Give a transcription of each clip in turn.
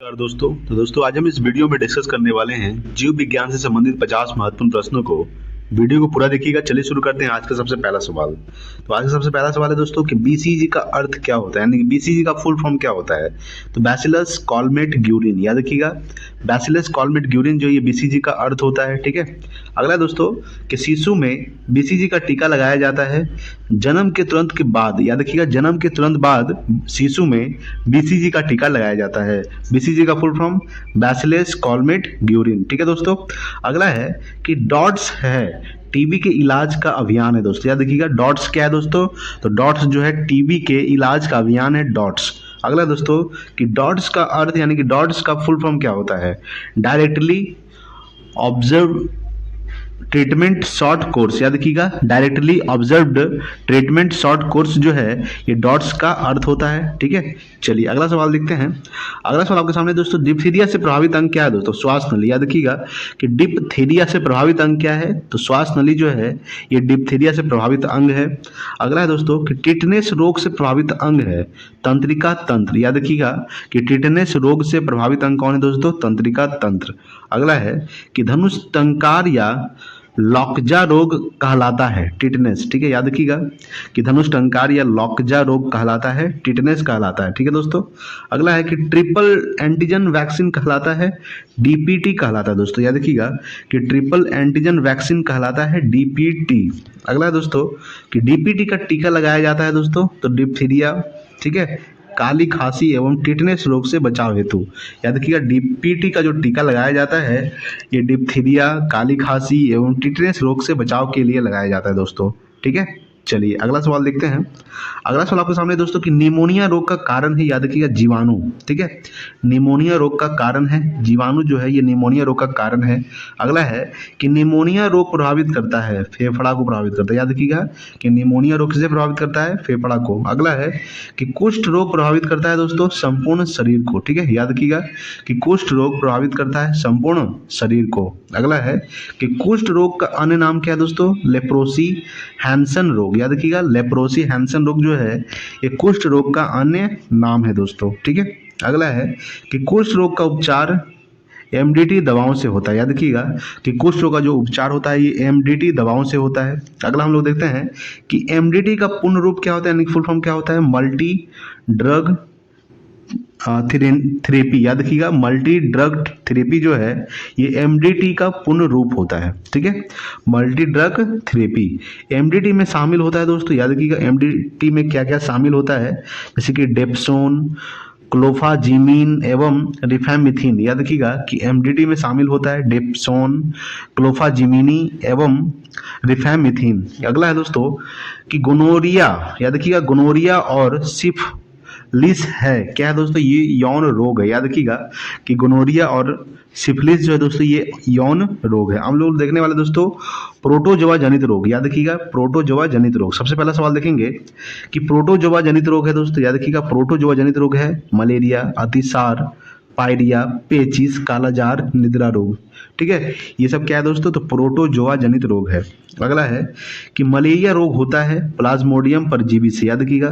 नमस्कार दोस्तों आज हम इस वीडियो में डिस्कस करने वाले हैं जीव विज्ञान से संबंधित 50 महत्वपूर्ण प्रश्नों को। वीडियो को पूरा देखिएगा। चलिए शुरू करते हैं। आज का सबसे पहला सवाल। तो आज का सबसे पहला सवाल है दोस्तों कि बीसीजी का अर्थ क्या होता है, यानी कि बीसीजी का फुल फॉर्म क्या होता है। तो बैसिलस कॉलमेट ग्यूरिन, याद रखिएगा बैसिलस कॉलमेट ग्यूरिन जो ये बीसीजी का अर्थ होता है। ठीक है। अगला दोस्तों कि शिशु में बीसीजी का टीका लगाया जाता है जन्म के तुरंत के बाद, याद रखिएगा जन्म के तुरंत बाद शिशु में बीसीजी का टीका लगाया जाता है। बीसीजी का फुल फॉर्म बैसिलस कॉलमेट ग्यूरिन। ठीक है दोस्तों। अगला है कि डॉट्स है टीबी के इलाज का अभियान है दोस्तों। याद रखिएगा डॉट्स क्या है दोस्तों, तो डॉट्स जो है टीबी के इलाज का अभियान है डॉट्स। अगला दोस्तों कि डॉट्स का अर्थ यानी कि डॉट्स का फुल फॉर्म क्या होता है। Directly observe treatment short course, याद रखिएगा directly observed treatment short course जो है ये डॉट्स का अर्थ होता है। ठीक है। चलिए अगला सवाल देखते हैं। अगला सवाल आपके सामने दोस्तों, डिप्थीरिया से प्रभावित अंग क्या है दोस्तों। श्वास नली। याद रखिएगा कि डिप्थीरिया से प्रभावित अंग क्या है, तो श्वास नली जो है ये डिप्थीरिया से प्रभावित अंग है। अगला है दोस्तों कि टिटनेस रोग से प्रभावित अंग है तंत्रिका तंत्र। याद रखिएगा कि टिटनेस रोग से प्रभावित अंग कौन है दोस्तों, तंत्रिका तंत्र। अगला है कि धनुष टंकार या लॉकजा रोग कहलाता है टिटनेस। ठीक है। याद रखिएगा कि धनुष टंकार या लॉकजा रोग कहलाता है टिटनेस कहलाता है। ठीक है दोस्तों। अगला है कि ट्रिपल एंटीजन वैक्सीन कहलाता है डीपीटी कहलाता है दोस्तों। याद रखिएगा कि ट्रिपल एंटीजन वैक्सीन कहलाता है डीपीटी। अगला है दोस्तों कि डीपीटी का टीका लगाया जाता है दोस्तों, तो डिप्थीरिया, ठीक है, काली खांसी एवं टिटनेस रोग से बचाव हेतु। याद रखिएगा डीपीटी का जो टीका लगाया जाता है ये डिप्थीरिया, काली खांसी एवं टिटनेस रोग से बचाव के लिए लगाया जाता है दोस्तों। ठीक है। चलिए अगला सवाल देखते हैं। अगला सवाल आपके सामने दोस्तों कि निमोनिया रोग का कारण है, याद रखिएगा जीवाणु। ठीक है। निमोनिया रोग का कारण है जीवाणु जो है ये निमोनिया रोग का कारण है। अगला है कि निमोनिया रोग प्रभावित करता है फेफड़ा को प्रभावित करता है। याद रखिएगा कि निमोनिया रोग किसे प्रभावित करता है, फेफड़ा को। अगला है कि कुष्ठ रोग प्रभावित करता है दोस्तों संपूर्ण शरीर को। ठीक है। याद रखिएगा कि कुष्ठ रोग प्रभावित करता है संपूर्ण शरीर को। अगला है कि कुष्ठ रोग का अन्य नाम क्या है दोस्तों, लेप्रोसी हैंसन रोग। याद रखिएगा लेप्रोसी हैंसन रोग जो है ये कुष्ठ रोग का अन्य नाम है दोस्तों। ठीक है। अगला है कि कुष्ठ रोग का उपचार एमडीटी दवाओं से होता है। याद रखिएगा कि कुष्ठ रोग का जो उपचार होता है ये एमडीटी दवाओं से होता है। अगला हम लोग देखते हैं कि एमडीटी का पूर्ण रूप क्या होता है, यानी फुल फॉर्म क्या होता है, मल्टी ड्रग थेरेपी। याद रखिएगा मल्टी ड्रग थेरेपी जो है ये एमडीटी का पूर्ण रूप होता है। ठीक है। मल्टी ड्रग थेरेपी एमडीटी में शामिल होता है दोस्तों। याद रखिएगा एमडीटी में क्या क्या शामिल होता है, जैसे कि डेप्सोन, क्लोफाजीमिन एवं रिफैमिथिन। याद रखिएगा कि एमडीटी में शामिल होता है डेप्सोन, क्लोफाजीमिनी एवं रिफैमिथिन। अगला है दोस्तों कि गोनोरिया। याद रखिएगा गोनोरिया और सिफिलिस है क्या है दोस्तों, ये यौन रोग है। याद रखिएगा कि गोनोरिया और सिफिलिस जो है दोस्तों ये यौन रोग है। हम लोग देखने वाले दोस्तों प्रोटोजोआ जनित रोग। याद रखिएगा प्रोटोजोआ जनित रोग। सबसे पहला सवाल देखेंगे कि प्रोटोजोआ जनित रोग है दोस्तों। याद रखिएगा प्रोटोजोआ जनित रोग है मलेरिया, अतिसार, पायरिया, पेचिस, कालाजार, निद्रा रोग। ठीक है। ये सब क्या है दोस्तों, तो प्रोटोजोआ जनित रोग है। अगला है कि मलेरिया रोग होता है प्लाज्मोडियम परजीवी से। याद रखिएगा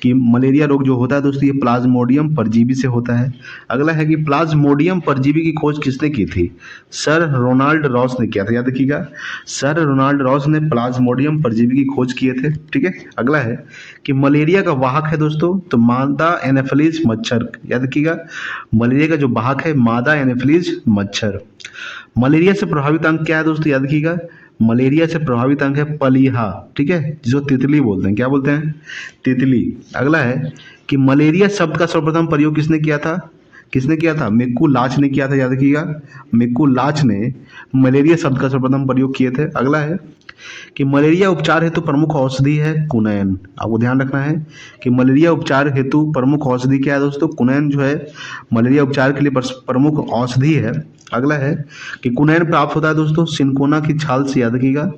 कि मलेरिया रोग जो होता है दोस्तों ये प्लाज्मोडियम परजीवी से होता है। अगला है कि प्लाज्मोडियम परजीवी की खोज किसने की थी, सर रोनाल्ड रॉस ने किया था। याद रखिएगा सर रोनाल्ड रॉस ने प्लाज्मोडियम परजीवी की खोज किए थे। ठीक है। अगला है कि मलेरिया का वाहक है दोस्तों, तो मादा एनाफिलीज मच्छर। याद रखिएगा मलेरिया का जो वाहक है मादा एनाफिलीज मच्छर। मलेरिया से प्रभावित अंग क्या है दोस्तों, याद रखिएगा मलेरिया से प्रभावित अंग है पलीहा। ठीक है, जिसको तितली बोलते हैं, क्या बोलते हैं, तितली। अगला है कि मलेरिया शब्द का सर्वप्रथम प्रयोग किसने किया था, किसने किया था, मिक्कू लाच ने किया था। याद रखिएगा मिक्कू लाच ने मलेरिया शब्द का सर्वप्रथम प्रयोग किए थे। अगला है कि मलेरिया उपचार हेतु प्रमुख औषधि है कुनैन। आपको ध्यान रखना है कि मलेरिया उपचार हेतु प्रमुख औषधि क्या है दोस्तों, कुनैन जो है मलेरिया उपचार के लिए प्रमुख औषधि है। अगला है कि कुनैन प्राप्त होता है दोस्तों सिनकोना की छाल से। याद रखिएगा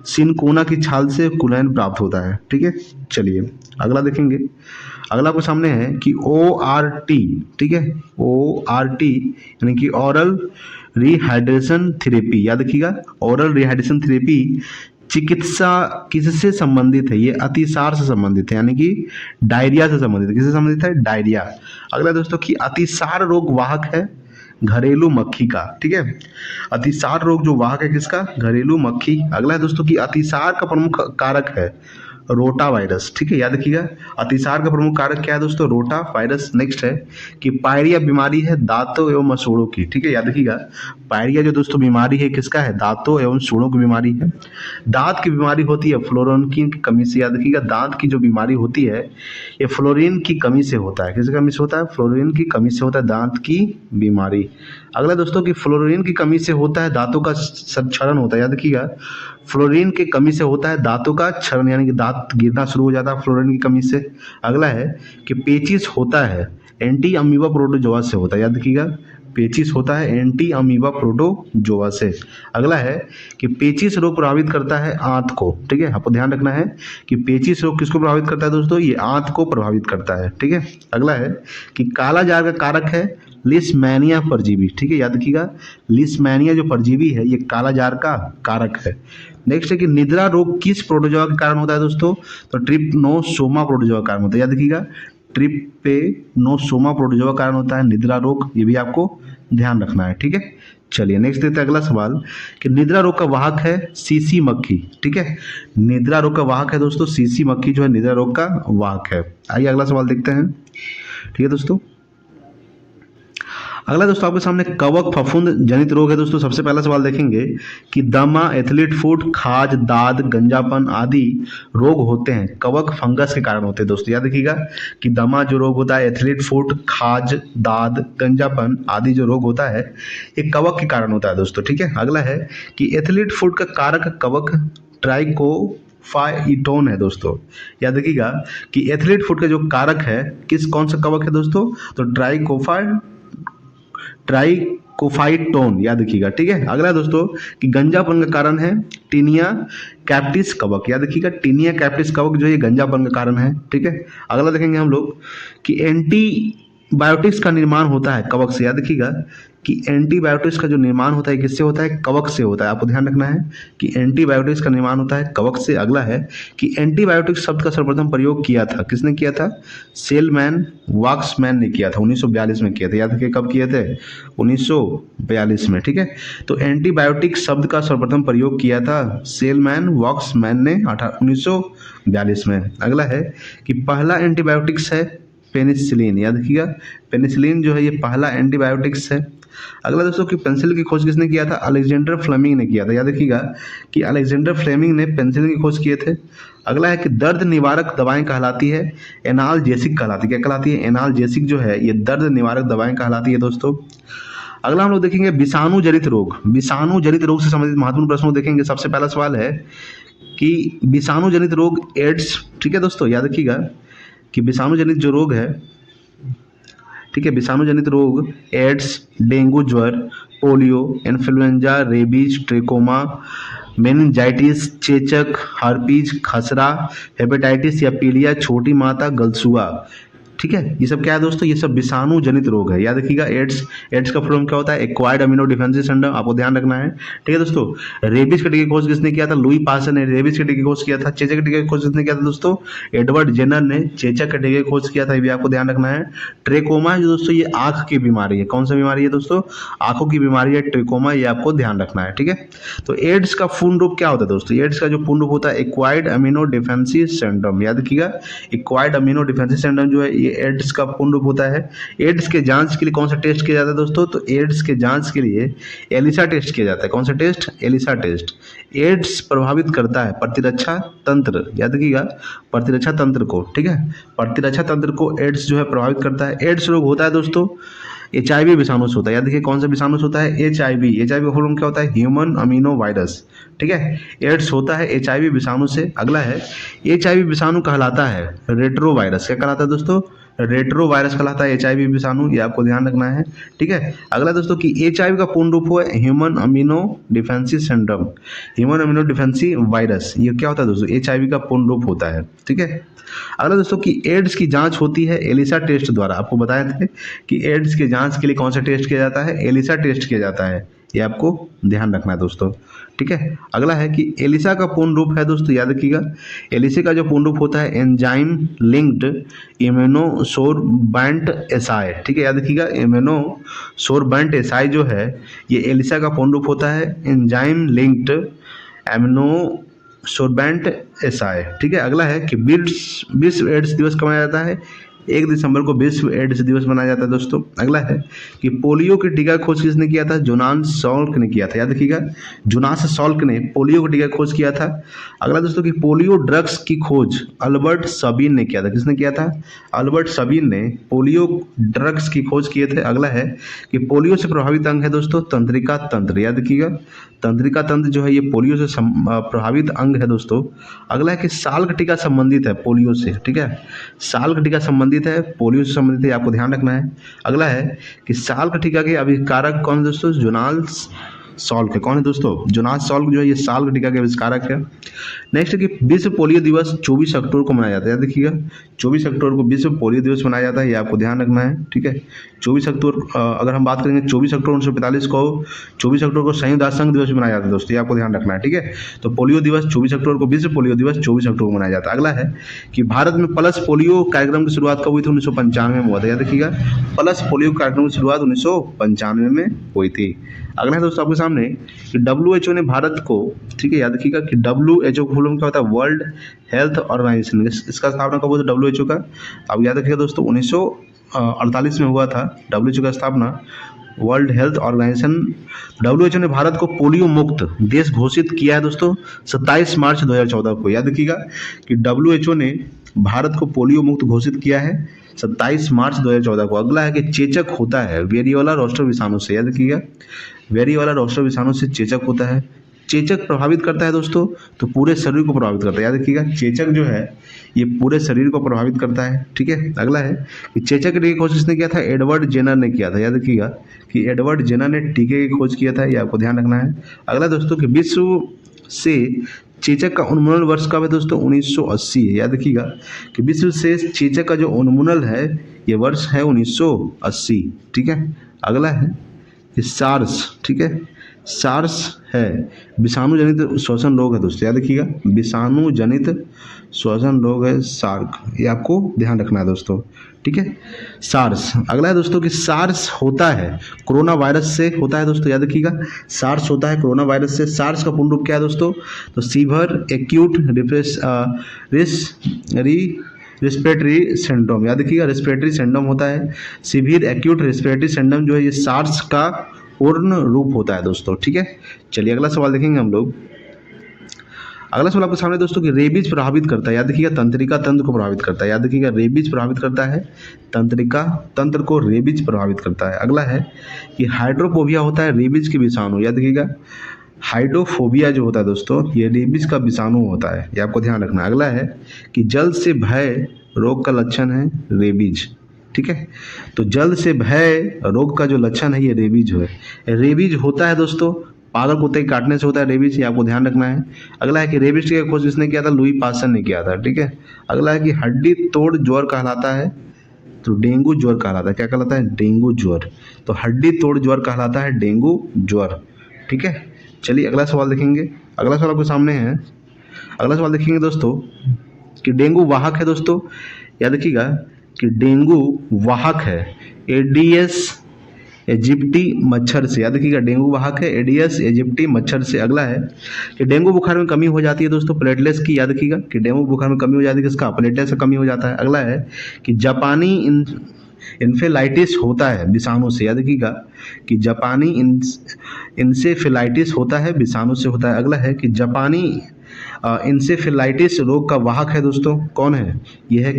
सिनकोना की छाल से कुनैन प्राप्त होता है। ठीक है। चलिए अगला देखेंगे। अगला आपके सामने है कि ORT। ठीक है, ORT यानी कि ऑरल रिहाइड्रेशन थेरेपी। याद रखिएगा ऑरल रिहाइड्रेशन थेरेपी चिकित्सा किससे संबंधित है? ये अतिसार से संबंधित है, यानी कि डायरिया से संबंधित है। किससे संबंधित है? डायरिया। अगला दोस्तों कि अतिसार रोग वाहक है घरेलू मक्खी का, ठीक है। अतिसार रोग जो वाहक है किसका? घरेलू मक्खी। अगला है दोस्तों कि अतिसार का प्रमुख कारक है रोटा वायरस, ठीक है, याद रखिएगा। अतिसार का प्रमुख कारक क्या है दोस्तों? Rota virus. नेक्स्ट है कि पायरिया बीमारी है दांतों एवं मसूड़ों की, ठीक है, याद रखिएगा। पायरिया जो दोस्तों बीमारी है किसका है? दांतों एवं सूढ़ों की बीमारी है। दांत की बीमारी होती है फ्लोरोनकिन की कमी से, याद रखिएगा। दांत की जो बीमारी होती है ये फ्लोरीन की कमी से होता है। किस कमी से होता है? फ्लोरीन की कमी से होता है दांत की बीमारी। अगला दोस्तों कि फ्लोरीन की कमी से होता है दांतों का क्षरण होता है, याद रखिएगा। फ्लोरीन की कमी से होता है दांतों का क्षरण, यानी कि दांत गिरना शुरू हो जाता है फ्लोरीन की कमी से। अगला है कि पेचिस होता है एंटी अमीबा प्रोटोजोआ से होता है, याद रखिएगा। पेचिस होता है एंटी अमीबा प्रोटोजोआ से। अगला है कि पेचिस रोग प्रभावित करता है आंत को, ठीक है, आपको ध्यान रखना है कि पेचिस रोग किसको प्रभावित करता है दोस्तों? ये आंत को प्रभावित करता है, ठीक है। अगला है कि काला जार का कारक है लिस्मैनिया परजीवी, ठीक है, याद रखिएगा। लिस्मैनिया जो परजीवी है ये काला जार का कारक है। नेक्स्ट है कि निद्रा रोग किस प्रोटोजोआ के कारण होता है दोस्तों? तो ट्रिप्नोसोमा प्रोटोजोआ के कारण होता है, याद रखिएगा। ट्रिपेनोसोमा प्रोटोजोआ के कारण होता है निद्रा रोग, ये भी आपको ध्यान रखना है, ठीक है। चलिए नेक्स्ट देखते हैं अगला सवाल कि निद्रा रोग का वाहक है सीसी मक्खी, ठीक है। निद्रा रोग का वाहक है दोस्तों सीसी मक्खी जो है निद्रा रोग का वाहक है। आइए अगला सवाल देखते हैं, ठीक है दोस्तों। अगला दोस्तों आपके सामने कवक फफूंद जनित रोग है दोस्तों। सबसे पहला सवाल देखेंगे कि दमा, एथलीट फुट, खाज, दाद, गंजापन आदि रोग होते हैं कवक फंगस के कारण होते हैं दोस्तों, याद रखिएगा कि दमा जो रोग होता है, एथलीट फुट, खाज, दाद, गंजापन आदि जो रोग होता है ये कवक के कारण होता है दोस्तों, ठीक है। अगला है कि एथलीट फुट का कारक कवक ट्राइकोफाइटोन है दोस्तों, याद रखिएगा कि एथलीट फुट का जो कारक है कौन सा कवक है दोस्तों? तो ट्राइकोफाइटोन, याद रखिएगा, ठीक है। अगला दोस्तों कि गंजापन का कारण है टीनिया कैप्टिस कवक, याद रखिएगा। टीनिया कैप्टिस कवक जो है गंजापन का कारण है, ठीक है। अगला देखेंगे हम लोग कि एंटीबायोटिक्स का निर्माण होता है कवक से, याद रखिएगा कि एंटीबायोटिक्स का जो निर्माण होता है किससे होता है? कवक से होता है। आपको ध्यान रखना है कि एंटीबायोटिक्स का निर्माण होता है कवक से। अगला है कि एंटीबायोटिक्स शब्द का सर्वप्रथम प्रयोग किया था, किसने किया था? सेलमैन वॉक्समैन ने किया था, 1942 में किया था, याद रखिए कब किए थे? 1942 में, ठीक है। तो एंटीबायोटिक शब्द का सर्वप्रथम प्रयोग किया था सेलमैन वॉक्समैन ने 1942 में। अगला है कि पहला एंटीबायोटिक्स है पेनिसिलिन, याद रखिएगा पेनिसिलिन जो है ये पहला एंटीबायोटिक्स है। अगला दोस्तों कि पेंसिल की खोज किसने किया था? अलेक्जेंडर फ्लेमिंग ने किया था, याद रखिएगा कि अलेक्जेंडर फ्लेमिंग ने पेंसिलिन की खोज किए थे। अगला है कि दर्द निवारक दवाएं कहलाती है एनाल्जेसिक कहलाती है, क्या कहलाती है? एनाल्जेसिक जो है ये दर्द निवारक दवाएं कहलाती है दोस्तों। अगला हम लोग देखेंगे विषाणु जनित रोग। विषाणु जनित रोग से संबंधित महत्वपूर्ण प्रश्न देखेंगे। सबसे पहला सवाल है कि विषाणु जनित रोग एड्स, ठीक है दोस्तों, याद रखिएगा कि विषाणु जनित जो रोग है, ठीक है, विषाणु जनित रोग एड्स, डेंगू ज्वर, polio, influenza, rabies, trachoma, meningitis, चेचक, हर्पीज, खसरा, हेपेटाइटिस या पीलिया, छोटी माता, गलसुआ, ठीक है, ये सब क्या है दोस्तों? ये सब विषाणु जनित रोग है, याद रखिएगा। एड्स का फॉर्म क्या होता है? एक्वायर्ड अमीनो डिफिशिएंसी सिंड्रोम, आपको ध्यान रखना है, ठीक है दोस्तों। रेबीज के टीके की खोज किसने किया था? लुई पास्चर ने रेबीज के टीके की खोज किया था। चेचक के टीके की खोज किसने किया था दोस्तों? एडवर्ड जेनर ने चेचक के टीके की खोज किया था, ये भी आपको ध्यान रखना है। ट्रेकोमा जो दोस्तों ये आंख की बीमारी है, कौन सा बीमारी है दोस्तों? आंखों की बीमारी है ट्रेकोमा, ये आपको ध्यान रखना है, ठीक है। तो एड्स का पूर्ण रूप क्या होता है दोस्तों? एड्स का जो पूर्ण रूप होता है एक्वायर्ड अमीनो डिफिशिएंसी सिंड्रोम, याद रखिएगा एक्वायर्ड अमीनो डिफिशिएंसी सिंड्रोम जो है ये एड्स का पूर्ण रूप होता है। एड्स के जांच के लिए कौन सा टेस्ट किया जाता है दोस्तों? तो एड्स के जांच के लिए एलिसा टेस्ट किया जाता है। कौन सा टेस्ट? Elisa test. एड्स प्रभावित करता है प्रतिरक्षा तंत्र, याद रखिएगा प्रतिरक्षा तंत्र को, ठीक है, प्रतिरक्षा तंत्र को एड्स जो है प्रभावित करता है। एड्स रोग होता है दोस्तों HIV विषाणु से होता है, याद रखिए कौन सा विषाणु से होता है? HIV। HIV का फॉर्म क्या होता है? ह्यूमन अमीनो वायरस, ठीक है। एड्स होता है HIV विषाणु से। अगला है HIV विषाणु कहलाता है रेट्रो वायरस, क्या कहलाता है दोस्तों? रेट्रो वायरस कहलाता है HIV विषाणु, ये आपको ध्यान रखना है, ठीक है। अगला दोस्तों कि HIV का पूर्ण रूप है human amino deficiency syndrome, human amino deficiency virus, ये क्या होता है दोस्तों? HIV का पूर्ण रूप होता है, ठीक है। अगला दोस्तों कि एड्स की जांच होती है एलिसा टेस्ट द्वारा, आपको बताए थे कि एड्स के जांच के लिए कौन सा टेस्ट किया जाता है? एलिसा टेस्ट किया जाता है। ये आपको ध्यान रखना है दोस्तों, ठीक है। अगला है कि एलिसा का पूर्ण रूप है दोस्तों, याद रखिएगा। एलिसा का जो पूर्ण रूप होता है एंजाइम लिंक्ड इम्यूनोसोर्बेंट एसाई, ठीक है, याद रखिएगा। इम्यूनोसोर्बेंट एसाई जो है ये एलिसा का पूर्ण रूप होता है एंजाइम लिंक्ड इम्यूनोसोर्बेंट एसाई, ठीक है। अगला है कि विश्व एड्स दिवस कब मनाया जाता है? 1 दिसंबर को विश्व एड्स दिवस मनाया जाता है दोस्तों। अगला है कि पोलियो के टीका खोज किसने किया था? जोनास सॉल्क ने किया था, याद रखिएगा। जोनास सॉल्क ने पोलियो का टीका खोज किया था। अगला दोस्तों कि पोलियो ड्रग्स की खोज अल्बर्ट सबीन ने किया था। किसने किया था? अल्बर्ट सबीन ने पोलियो ड्रग्स की खोज किए थे। अगला है कि पोलियो से प्रभावित अंग है दोस्तों तंत्रिका तंत्र, याद रखिएगा। तंत्रिका तंत्र जो है ये पोलियो से प्रभावित अंग है दोस्तों। अगला है कि साल का टीका संबंधित है पोलियो से, ठीक है। साल का टीका संबंधित है पोलियो से संबंधित है, आपको ध्यान रखना है। अगला है कि साल का टीका के आविष्कारक कौन है दोस्तों? जोनास सॉल्क है। कौन है दोस्तों? जोनास सॉल्क जो है ये साल का टीका के आविष्कारक है। नेक्स्ट कि विश्व पोलियो दिवस 24 अक्टूबर को मनाया जाता है, याद रखिएगा। 24 अक्टूबर को विश्व पोलियो दिवस मनाया जाता है, ये आपको ध्यान रखना है, ठीक है। 24 अक्टूबर अगर हम बात करेंगे 24 अक्टूबर 1945 को 24 अक्टूबर को संयुक्त राष्ट्र संघ दिवस भी मनाया जाता है दोस्तों, ये आपको ध्यान रखना है, ठीक है। तो पोलियो दिवस 24 अक्टूबर को, विश्व पोलियो दिवस 24 अक्टूबर को मनाया जाता है। अगला है कि भारत में पल्स पोलियो कार्यक्रम की शुरुआत कब हुई थी? 1995 में हुआ था, याद रखिएगा। पल्स पोलियो कार्यक्रम की शुरुआत 1995 में हुई थी। अगला है दोस्तों आपके सामने कि WHO ने भारत को, ठीक है, याद रखिएगा कि WHO का फुल फॉर्म क्या होता है? World Health Organization. इसका स्थापना कब हुआ था WHO का? अब याद रखिएगा दोस्तों 1948 में हुआ था WHO का स्थापना, वर्ल्ड हेल्थ ऑर्गेनाइजेशन। WHO ने भारत को पोलियो मुक्त देश घोषित किया है दोस्तों 27 मार्च 2014 को, याद रखिएगा कि WHO ने भारत को पोलियो मुक्त घोषित किया है 27 मार्च 2014 को। अगला है कि चेचक होता है वेरियोला रोस्टर विषाणु से, याद रखिएगा। वेरियोला रोस्टर विषाणु से चेचक होता है। चेचक प्रभावित करता है दोस्तों तो पूरे शरीर को प्रभावित करता है, याद रखिएगा। चेचक जो है ये पूरे शरीर को प्रभावित करता है, ठीक है। अगला है कि चेचक के टीके की खोज किसने किया था? एडवर्ड जेनर ने किया था, याद रखिएगा कि एडवर्ड जेनर ने टीके की खोज किया था, ये आपको ध्यान रखना है। अगला दोस्तों कि विश्व से चेचक का उन्मूलन वर्ष कब है दोस्तों? 1980 है, याद रखिएगा कि विश्व से चेचक का जो उन्मूलन है ये वर्ष है 1980, ठीक है। अगला है कि सार्स, ठीक है, सार्स है विषाणु जनित श्वसन रोग है दोस्तों, याद रखिएगा। विषाणु जनित श्वसन रोग है सार्क, ये आपको ध्यान रखना है दोस्तों, ठीक है। सार्स। अगला है दोस्तों कि सार्स होता है कोरोना वायरस से होता है दोस्तों, याद रखिएगा। सार्स होता है कोरोना वायरस से। सार्स का पूर्ण रूप क्या है दोस्तों? तो सीवियर एक्यूट रेस्पिरेटरी सिंड्रोम, याद रखिएगा। रेस्पिरेटरी सिंड्रोम होता है। सीवियर एक्यूट रेस्पिरेटरी सिंड्रोम जो है ये सार्स का पूर्ण रूप होता है दोस्तों, ठीक है। चलिए अगला सवाल देखेंगे हम लोग। अगला सवाल आपके सामने दोस्तों कि रेबीज प्रभावित करता है, याद रखिएगा तंत्रिका तंत्र को प्रभावित करता है, याद रखिएगा रेबीज प्रभावित करता है तंत्रिका तंत्र को, रेबीज प्रभावित करता है। अगला है कि हाइड्रोफोबिया होता है रेबीज के विषाणु, याद रखिएगा। हाइड्रोफोबिया जो होता है दोस्तों ये रेबीज का विषाणु होता है, ये आपको ध्यान रखना है। अगला है कि जल्द से भय रोग का लक्षण है रेबीज, ठीक है। तो जल्द से भय रोग का जो लक्षण है ये रेबीज है। रेबीज होता है दोस्तों पागल कुत्ते के काटने से होता है रेबीज, ये आपको ध्यान रखना है। अगला है कि रेबीज की खोज किसने किया था? लुई पास्चर ने किया था, ठीक है। अगला है कि हड्डी तोड़ ज्वर कहलाता है तो डेंगू ज्वर कहलाता है, क्या कहलाता है? डेंगू ज्वर। तो हड्डी तोड़ ज्वर कहलाता है डेंगू ज्वर, ठीक है। चलिए अगला सवाल देखेंगे। अगला सवाल आपके सामने है। अगला सवाल देखेंगे दोस्तों कि डेंगू वाहक है दोस्तों, याद रखिएगा कि डेंगू वाहक है एडियस इजिप्टी मच्छर से, याद रखिएगा डेंगू वाहक है एडियस इजिप्टी मच्छर से। अगला है कि डेंगू बुखार में कमी हो जाती है दोस्तों प्लेटलेट्स की, याद रखिएगा कि डेंगू बुखार में कमी हो जाती है किसका? प्लेटलेट्स से कमी हो जाता है। अगला है कि जापानी इन्फेलाइटिस होता है विषाणु से, याद रखिएगा कि जापानी इंसेफेलाइटिस होता है विषाणु से होता है। अगला है कि जापानी इंसेफेलाइटिस रोग का वाहक है दोस्तों, कौन है? यह है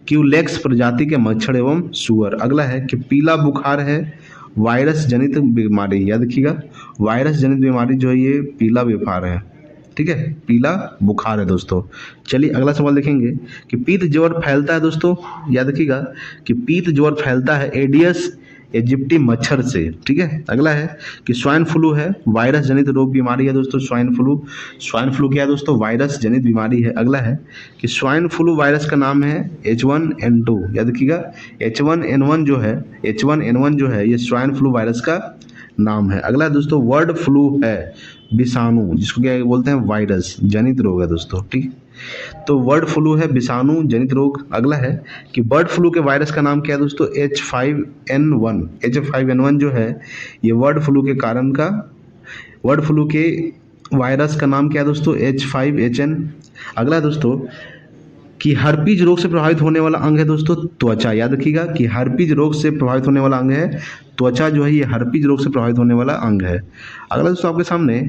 क्यूलेक्स प्रजाति के मच्छर एवं सुअर। अगला है कि पीला बुखार है वायरस जनित बीमारी, याद रखिएगा वायरस जनित बीमारी जो है ये पीला बुखार है, ठीक है, पीला बुखार है दोस्तों। चलिए अगला सवाल देखेंगे कि पीत ज्वर फैलता है दोस्तों, याद रखिएगा कि पीत ज्वर फैलता है एडियस इजिप्टी मच्छर से, ठीक है। अगला है कि स्वाइन फ्लू है वायरस जनित रोग बीमारी है दोस्तों, स्वाइन फ्लू क्या है दोस्तों? वायरस जनित बीमारी है। अगला है कि स्वाइन फ्लू वायरस का नाम है H1N2, याद रखिएगा H1N1 जो है ये स्वाइन फ्लू वायरस का नाम है। अगला दोस्तों बर्ड फ्लू है विषाणु, जिसको क्या बोलते हैं वायरस जनित रोग है दोस्तों, ठीक। तो बर्ड फ्लू है विषाणु जनित रोग। अगला है कि बर्ड फ्लू के वायरस का नाम क्या है दोस्तों H5N1। H5N1 जो है ये बर्ड फ्लू के वायरस का नाम क्या है दोस्तों H5HN। अगला है दोस्तों कि हर्पीज रोग से प्रभावित होने वाला अंग है दोस्तों त्वचा। याद रखिएगा कि हर्पीज रोग से प्रभावित होने वाला अंग है त्वचा, जो है ये हर्पीज रोग से प्रभावित होने वाला अंग है। अगला दोस्तों आपके सामने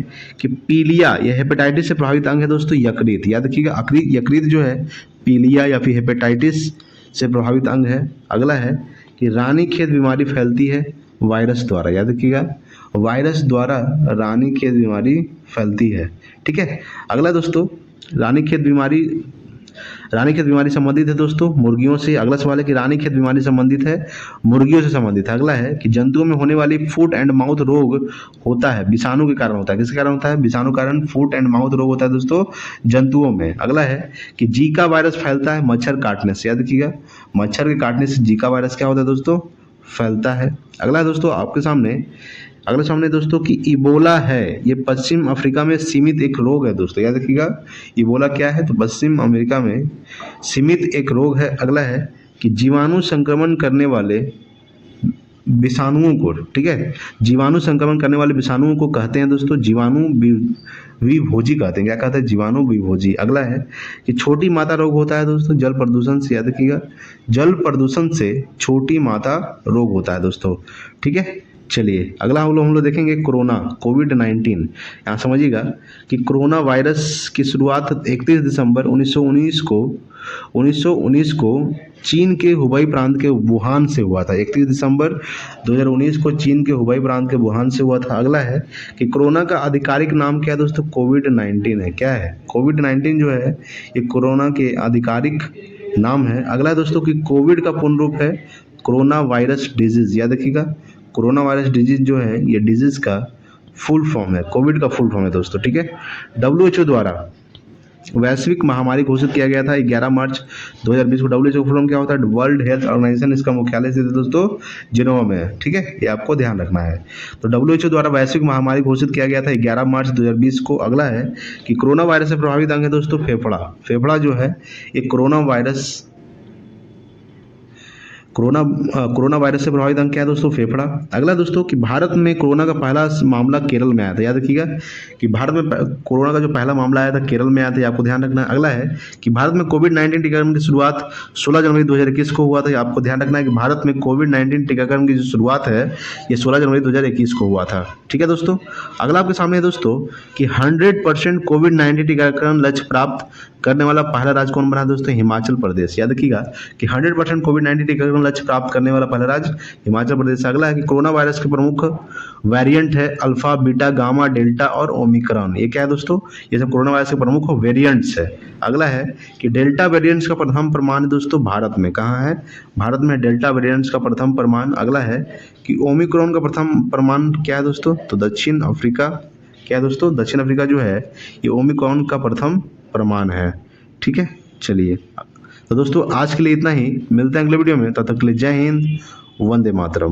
कि पीलिया यह हेपेटाइटिस से प्रभावित अंग है दोस्तों यकृत। याद रखिएगा यकृत जो है पीलिया या फिर हेपेटाइटिस से प्रभावित अंग है। अगला है कि रानीखेत बीमारी फैलती है वायरस द्वारा। याद रखिएगा वायरस द्वारा रानीखेत बीमारी फैलती है, ठीक है। अगला दोस्तों रानीखेत बीमारी संबंधित है दोस्तों मुर्गियों से। अगला सवाल है कि रानीखेत बीमारी संबंधित है मुर्गियों से संबंधित है। अगला है कि जंतुओं में होने वाली फुट एंड माउथ रोग होता है विषाणु के कारण होता है। किसके कारण होता है? विषाणु कारण फुट एंड माउथ रोग होता है दोस्तों जंतुओं में। अगला है कि जीका वायरस फैलता है मच्छर काटने से। याद रखिएगा मच्छर के काटने से जीका वायरस क्या होता है दोस्तों? फैलता है। अगला है दोस्तों आपके सामने दोस्तों कि इबोला है ये पश्चिम अफ्रीका में सीमित एक रोग है दोस्तों। याद रखिएगा इबोला क्या है? तो पश्चिम अमेरिका में सीमित एक रोग है। अगला है कि जीवाणु संक्रमण करने वाले विषाणुओं को, ठीक है, जीवाणु संक्रमण करने वाले विषाणुओं को कहते हैं दोस्तों जीवाणु विभोजी कहते हैं। क्या कहते हैं? जीवाणु विभोजी। अगला है कि छोटी माता रोग होता है दोस्तों जल प्रदूषण से। याद रखिएगा जल प्रदूषण से छोटी माता रोग होता है दोस्तों, ठीक है। चलिए अगला हम लोग देखेंगे कोविड-19। यहाँ समझिएगा कि कोरोना वायरस की शुरुआत 31 दिसंबर 1919 को चीन के हुबई प्रांत के वुहान से हुआ था। 31 दिसंबर 2019 को चीन के हुबई प्रांत के वुहान से हुआ था। अगला है कि कोरोना का आधिकारिक नाम क्या है दोस्तों? कोविड-19 है। क्या है? कोविड-19 जो है ये कोरोना के आधिकारिक नाम है। अगला है दोस्तों कि कोविड का पूर्ण रूप है कोरोना वायरस डिजीज। याद रखिएगा कोरोना वायरस डिजीज जो है ये डिजीज का फुल फॉर्म है, कोविड का फुल फॉर्म है दोस्तों, ठीक है। WHO द्वारा वैश्विक महामारी घोषित किया गया था 11 मार्च 2020 को। WHO फुल फॉर्म क्या होता है? World Health Organization. इसका मुख्यालय स्थित है दोस्तों जिनेवा में है, ठीक है, ये आपको ध्यान रखना है। तो WHO द्वारा वैश्विक महामारी घोषित किया गया था 11 मार्च 2020 को। अगला है कि कोरोना वायरस से प्रभावित अंग है दोस्तों फेफड़ा जो है ये कोरोना वायरस से प्रभावित अंग क्या है दोस्तों? फेफड़ा। अगला दोस्तों कि भारत में कोरोना का पहला मामला केरल में आया था। याद रखिएगा कि भारत में कोरोना का जो पहला मामला आया था केरल में आया था, ये आपको ध्यान रखना है। अगला है कि भारत में कोविड-19 टीकाकरण की शुरुआत 16 जनवरी 2021 को हुआ था। ये आपको ध्यान रखना है कि भारत में कोविड-19 टीकाकरण की जो शुरुआत है ये 16 जनवरी 2021 को हुआ था, ठीक है दोस्तों। अगला आपके सामने है दोस्तों कि 100% कोविड-19 टीकाकरण लक्ष्य प्राप्त करने वाला पहला राज्य कौन बना दोस्तों? हिमाचल प्रदेश। याद रखिएगा कि 100% कोविड-19 टीकाकरण लक्ष्य प्राप्त करने वाला पहला राज्य हिमाचल प्रदेश। अगला है कि कोरोना वायरस के प्रमुख वेरिएंट है अल्फा, बीटा, गामा, डेल्टा और ओमिक्रॉन। ये क्या है दोस्तों? ये सब कोरोना वायरस के प्रमुख वेरिएंट्स है। अगला है कि डेल्टा वेरिएंट्स का प्रथम प्रमाण दोस्तों भारत में कहाँ है? भारत में डेल्टा वेरिएंट्स का प्रथम प्रमाण। अगला है कि ओमिक्रॉन का प्रथम प्रमाण क्या है दोस्तों? तो दक्षिण अफ्रीका। क्या है दोस्तों? दक्षिण अफ्रीका जो है ये ओमिक्रॉन का प्रथम प्रमाण है, ठीक है। चलिए तो दोस्तों आज के लिए इतना ही, मिलते हैं अगले वीडियो में, तब तक के लिए जय हिंद, वंदे मातरम।